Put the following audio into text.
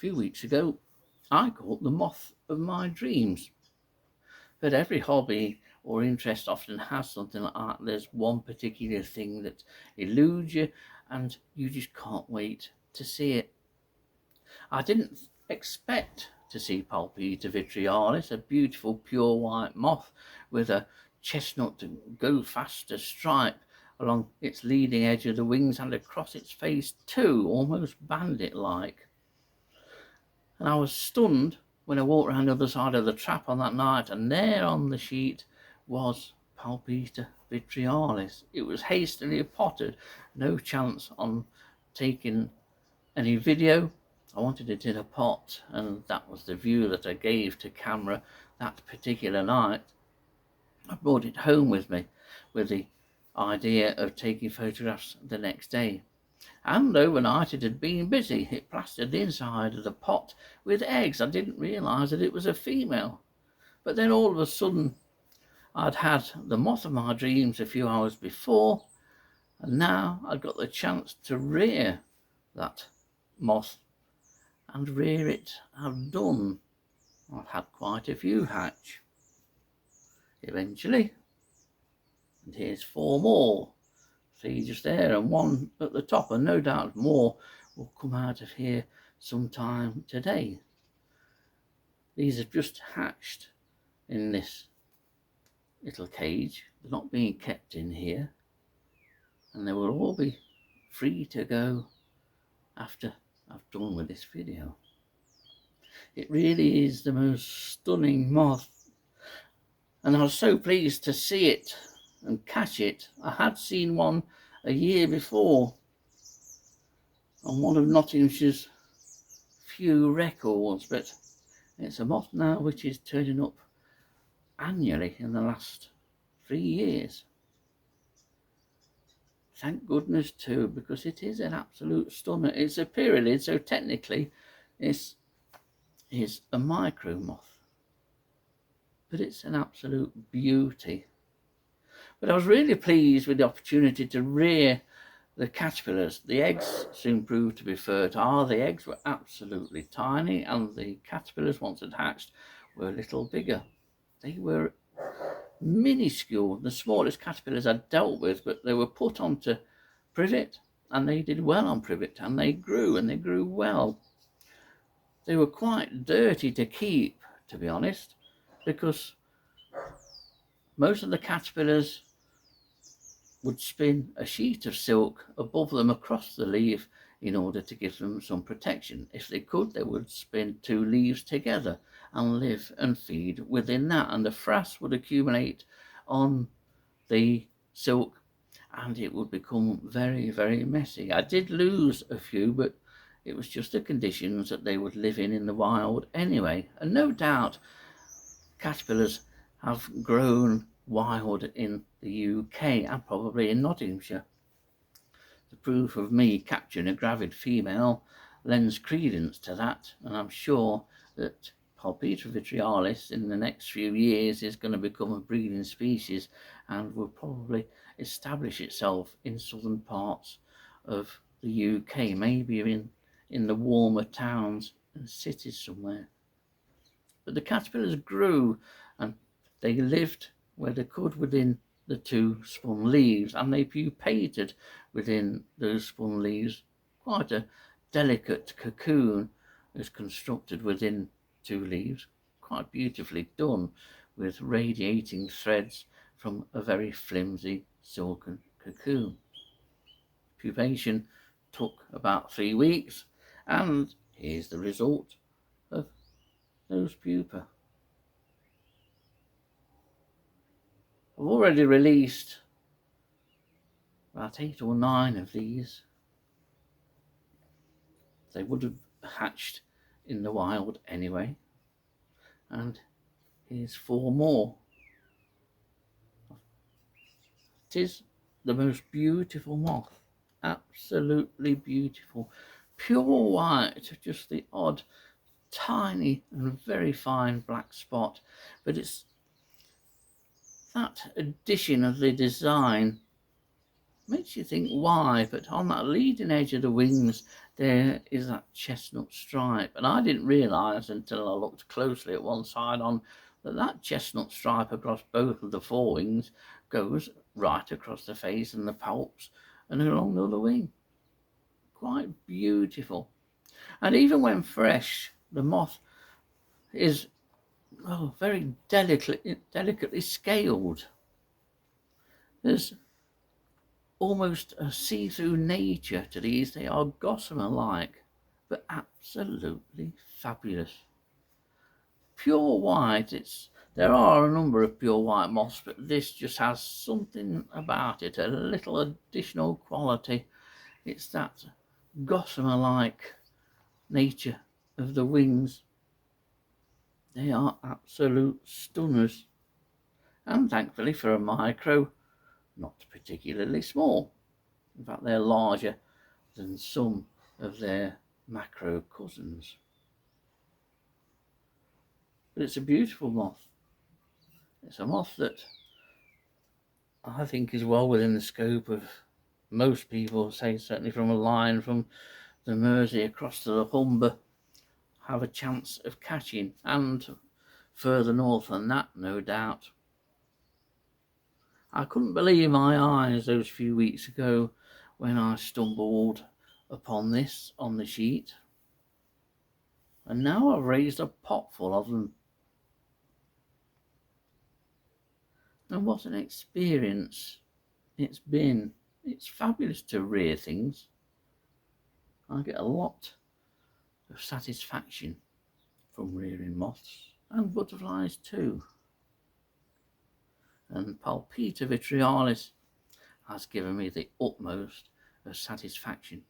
few weeks ago, I caught the moth of my dreams. But every hobby or interest often has something like that. There's one particular thing that eludes you and you just can't wait to see it. I didn't expect to see Palpita vitrialis, a beautiful pure white moth with a chestnut go faster stripe along its leading edge of the wings and across its face too, almost bandit-like. And I was stunned when I walked around the other side of the trap on that night, and there on the sheet was Palpita vitrialis. It was hastily potted, no chance on taking any video. I wanted it in a pot, and that was the view that I gave to camera that particular night. I brought it home with me with the idea of taking photographs the next day. And overnight it had been busy. It plastered the inside of the pot with eggs. I didn't realise that it was a female. But then all of a sudden I'd had the moth of my dreams a few hours before, and now I'd got the chance to rear that moth, and rear it I've done. I've had quite a few hatch eventually, and here's 4 more. 3 just there and 1 at the top, and no doubt more will come out of here sometime today. These have just hatched in this little cage. They're not being kept in here, and they will all be free to go after I've done with this video. It really is the most stunning moth, and I was so pleased to see it and catch it. I had seen one a year before on one of Nottinghamshire's few records, but it's a moth now which is turning up annually in the last 3 years. Thank goodness too, because it is an absolute stunner. It's a pyralid, so technically it's a micro moth, but it's an absolute beauty. But I was really pleased with the opportunity to rear the caterpillars. The eggs soon proved to be fertile. The eggs were absolutely tiny, and the caterpillars, once it hatched, were a little bigger. They were minuscule, the smallest caterpillars I'd dealt with, but they were put onto privet, and they did well on privet, and they grew well. They were quite dirty to keep, to be honest, because most of the caterpillars would spin a sheet of silk above them across the leaf in order to give them some protection. If they could, they would spin 2 leaves together and live and feed within that, and the frass would accumulate on the silk and it would become very, very messy. I did lose a few, but it was just the conditions that they would live in the wild anyway. And no doubt caterpillars have grown wild in the UK and probably in Nottinghamshire. The proof of me capturing a gravid female lends credence to that, and I'm sure that Palpita vitrialis in the next few years is going to become a breeding species and will probably establish itself in southern parts of the UK, maybe in the warmer towns and cities somewhere. But the caterpillars grew, and they lived where they could within the 2 spun leaves, and they pupated within those spun leaves. Quite a delicate cocoon is constructed within 2 leaves, quite beautifully done, with radiating threads from a very flimsy silken cocoon. Pupation took about 3 weeks, and here's the result of those pupa. I've already released about 8 or 9 of these. They would have hatched in the wild anyway, and here's 4 more. It is the most beautiful moth, absolutely beautiful, pure white, just the odd tiny and very fine black spot, but it's that addition of the design makes you think why, but on that leading edge of the wings there is that chestnut stripe, and I didn't realise until I looked closely at one side on that chestnut stripe across both of the forewings goes right across the face and the palps and along the other wing. Quite beautiful. And even when fresh, the moth is very delicately scaled. There's almost a see-through nature to these. They are gossamer-like, but absolutely fabulous. Pure white, there are a number of pure white moths, but this just has something about it, a little additional quality. It's that gossamer-like nature of the wings. They are absolute stunners, and thankfully for a micro, not particularly small. In fact, they're larger than some of their macro cousins. But it's a beautiful moth. It's a moth that I think is well within the scope of most people, say certainly from a line from the Mersey across to the Humber, have a chance of catching, and further north than that, no doubt. I couldn't believe my eyes those few weeks ago when I stumbled upon this on the sheet, and now I've raised a pot full of them. And what an experience it's been. It's fabulous to rear things. I get a lot of satisfaction from rearing moths and butterflies too. And Palpita vitrialis has given me the utmost of satisfaction.